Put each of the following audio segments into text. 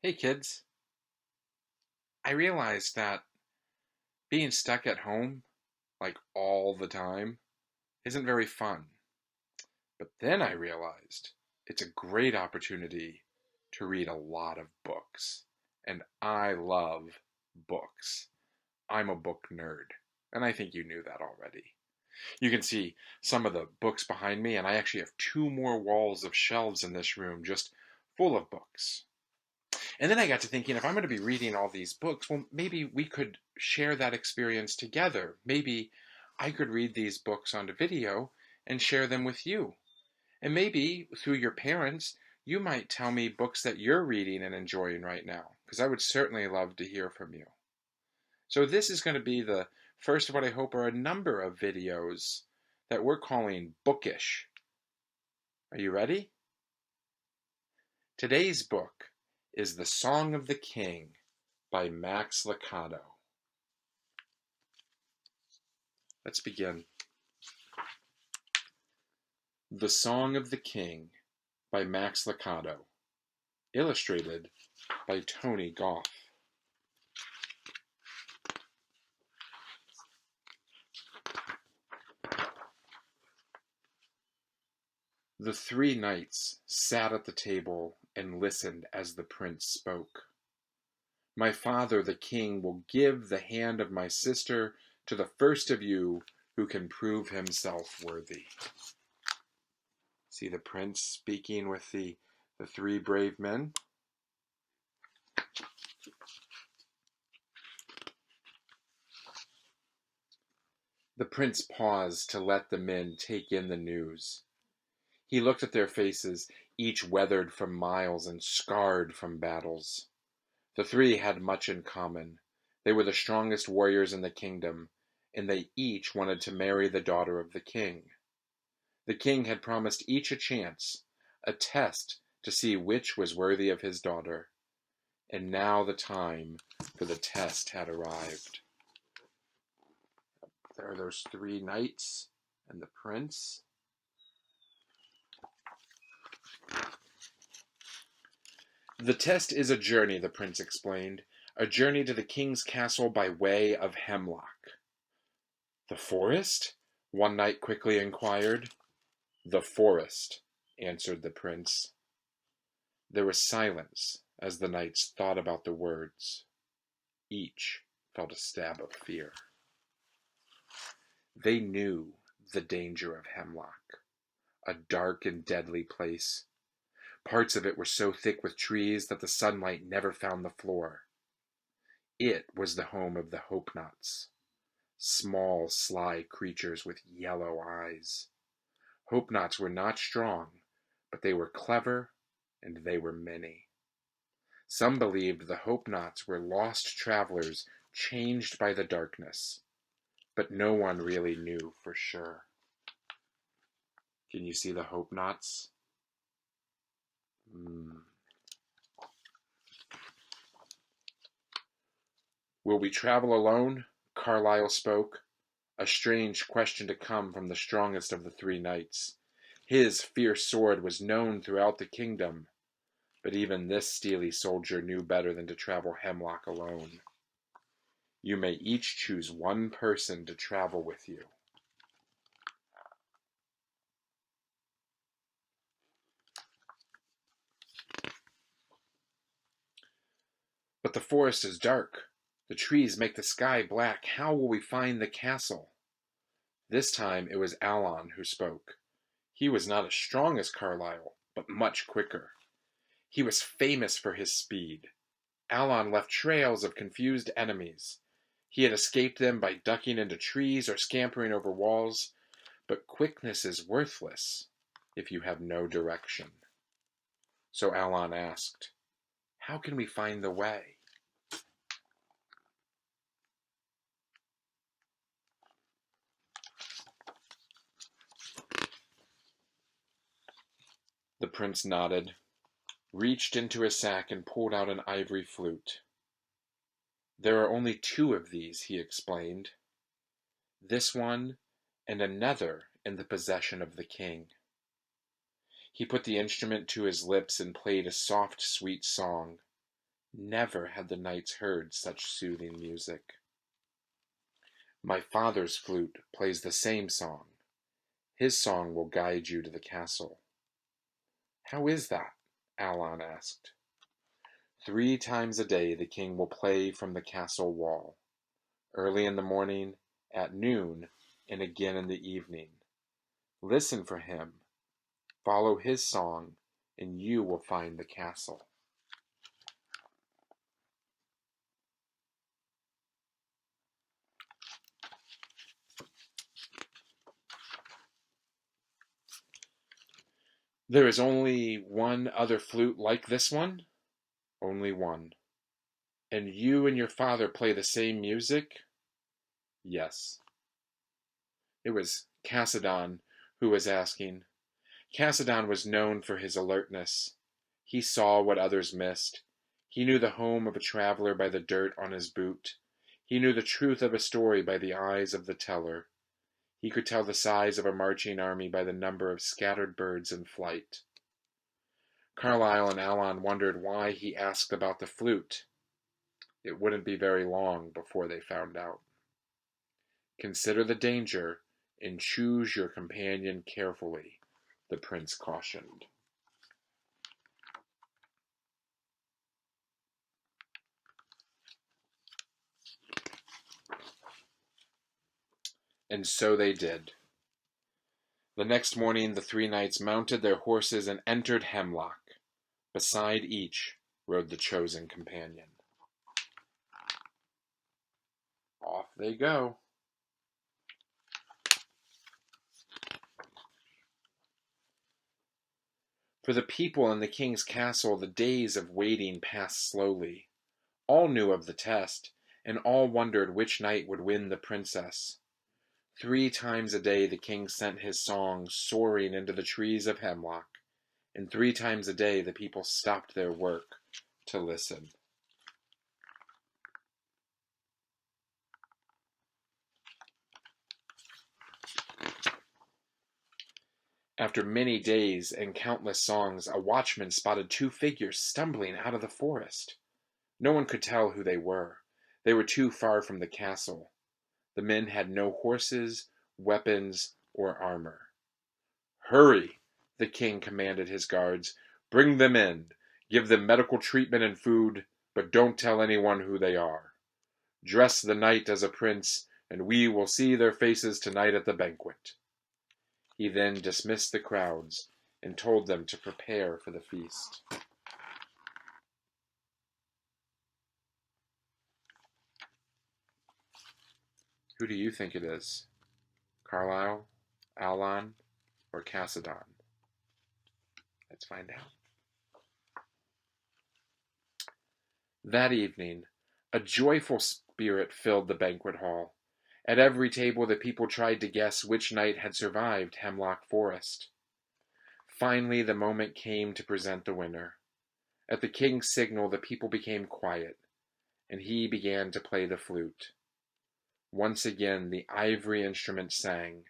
Hey kids, I realized that being stuck at home, like all the time, isn't very fun. But then I realized it's a great opportunity to read a lot of books. And I love books. I'm a book nerd. And I think you knew that already. You can see some of the books behind me, and I actually have two more walls of shelves in this room just full of books. And then I got to thinking, if I'm going to be reading all these books, well, maybe we could share that experience together. Maybe I could read these books onto video and share them with you. And maybe through your parents, you might tell me books that you're reading and enjoying right now, because I would certainly love to hear from you. So this is going to be the first of what I hope are a number of videos that we're calling Bookish. Are you ready? Today's book is The Song of the King by Max Lucado. Let's begin. The Song of the King by Max Lucado, illustrated by Tony Goff. The three knights sat at the table and listened as the prince spoke. My father, the king, will give the hand of my sister to the first of you who can prove himself worthy. See the prince speaking with the three brave men? The prince paused to let the men take in the news. He looked at their faces, each weathered from miles and scarred from battles. The three had much in common. They were the strongest warriors in the kingdom, and they each wanted to marry the daughter of the king. The king had promised each a chance, a test to see which was worthy of his daughter. And now the time for the test had arrived. There are those three knights and the prince. The test is a journey, the prince explained. A journey to the king's castle by way of Hemlock. The forest? One knight quickly inquired. The forest, answered the prince. There was silence as the knights thought about the words. Each felt a stab of fear. They knew the danger of Hemlock, a dark and deadly place. Parts of it were so thick with trees that the sunlight never found the floor. It was the home of the Hope-Knots, small, sly creatures with yellow eyes. Hope-Knots were not strong, but they were clever, and they were many. Some believed the Hope-Knots were lost travelers changed by the darkness, but no one really knew for sure. Can you see the Hope-Knots? Will we travel alone? Carlyle spoke, a strange question to come from the strongest of the three knights. His fierce sword was known throughout the kingdom, but even this steely soldier knew better than to travel Hemlock alone. You may each choose one person to travel with you. But the forest is dark. The trees make the sky black. How will we find the castle? This time it was Alon who spoke. He was not as strong as Carlyle, but much quicker. He was famous for his speed. Alon left trails of confused enemies. He had escaped them by ducking into trees or scampering over walls, but quickness is worthless if you have no direction. So Alon asked, "How can we find the way?" The prince nodded, reached into his sack and pulled out an ivory flute. There are only two of these, he explained. This one and another in the possession of the king. He put the instrument to his lips and played a soft, sweet song. Never had the knights heard such soothing music. My father's flute plays the same song. His song will guide you to the castle. How is that? Alon asked. 3 times a day the king will play from the castle wall, early in the morning, at noon, and again in the evening. Listen for him, follow his song, and you will find the castle. There is only one other flute like this one? Only one. And you and your father play the same music? Yes. It was Kassadin who was asking. Kassadin was known for his alertness. He saw what others missed. He knew the home of a traveler by the dirt on his boot. He knew the truth of a story by the eyes of the teller. He could tell the size of a marching army by the number of scattered birds in flight. Carlyle and Alon wondered why he asked about the flute. It wouldn't be very long before they found out. Consider the danger and choose your companion carefully, the prince cautioned. And so they did. The next morning the 3 knights mounted their horses and entered Hemlock. Beside each rode the chosen companion. Off they go. For the people in the king's castle, the days of waiting passed slowly. All knew of the test, and all wondered which knight would win the princess. 3 times a day the king sent his song soaring into the trees of Hemlock, and 3 times a day the people stopped their work to listen. After many days and countless songs, a watchman spotted 2 figures stumbling out of the forest. No one could tell who they were. They were too far from the castle. The men had no horses, weapons, or armor. Hurry, the king commanded his guards. Bring them in. Give them medical treatment and food, but don't tell anyone who they are. Dress the knight as a prince, and we will see their faces tonight at the banquet. He then dismissed the crowds and told them to prepare for the feast. Who do you think it is? Carlyle, Alon, or Kassadin? Let's find out. That evening, a joyful spirit filled the banquet hall. At every table the people tried to guess which knight had survived Hemlock Forest. Finally, the moment came to present the winner. At the king's signal, the people became quiet, and he began to play the flute. Once again, the ivory instrument sang.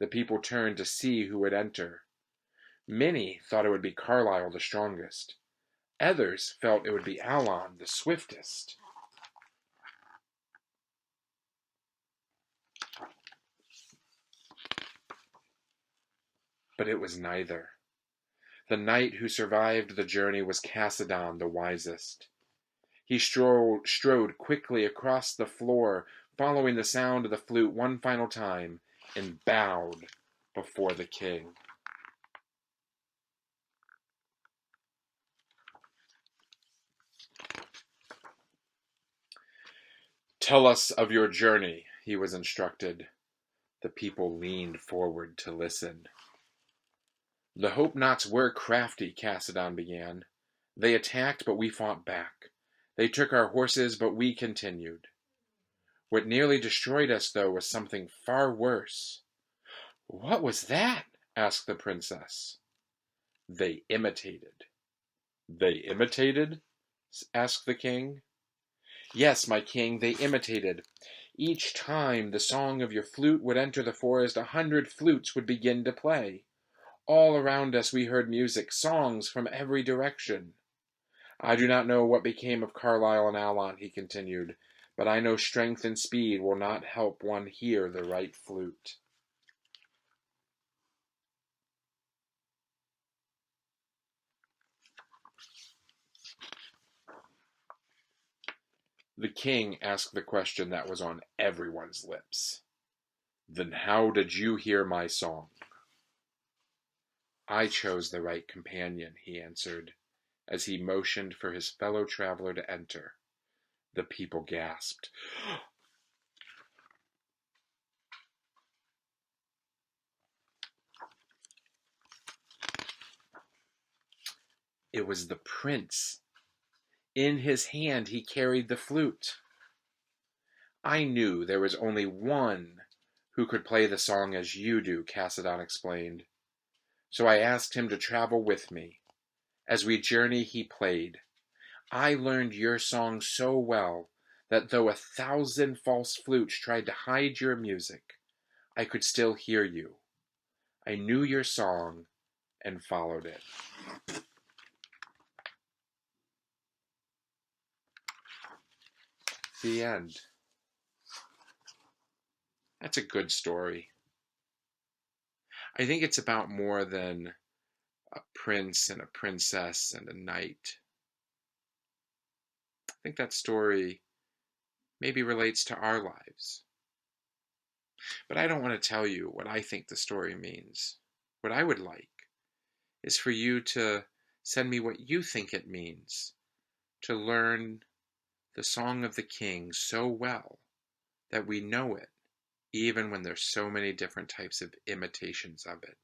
The people turned to see who would enter. Many thought it would be Carlyle the strongest. Others felt it would be Alon the swiftest. But it was neither. The knight who survived the journey was Kassadin the wisest. He strode quickly across the floor, following the sound of the flute one final time, and bowed before the king. Tell us of your journey, he was instructed. The people leaned forward to listen. The Hope-Knots were crafty, Kassadin began. They attacked, but we fought back. They took our horses, but we continued. What nearly destroyed us, though, was something far worse. What was that? Asked the princess. They imitated. They imitated? Asked the king. Yes, my king, they imitated. Each time the song of your flute would enter the forest, 100 flutes would begin to play. All around us we heard music, songs from every direction. I do not know what became of Carlyle and Alon, he continued, but I know strength and speed will not help one hear the right flute. The king asked the question that was on everyone's lips. Then how did you hear my song? I chose the right companion, he answered, as he motioned for his fellow traveler to enter. The people gasped. It was the prince. In his hand he carried the flute. I knew there was only one who could play the song as you do, Kassadin explained. So I asked him to travel with me. As we journeyed, he played. I learned your song so well that though 1,000 false flutes tried to hide your music, I could still hear you. I knew your song and followed it. The end. That's a good story. I think it's about more than a prince and a princess and a knight. I think that story maybe relates to our lives. But I don't want to tell you what I think the story means. What I would like is for you to send me what you think it means to learn the Song of the King so well that we know it, even when there's so many different types of imitations of it.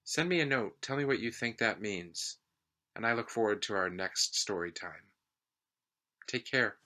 Send me a note. Tell me what you think that means. And I look forward to our next story time. Take care.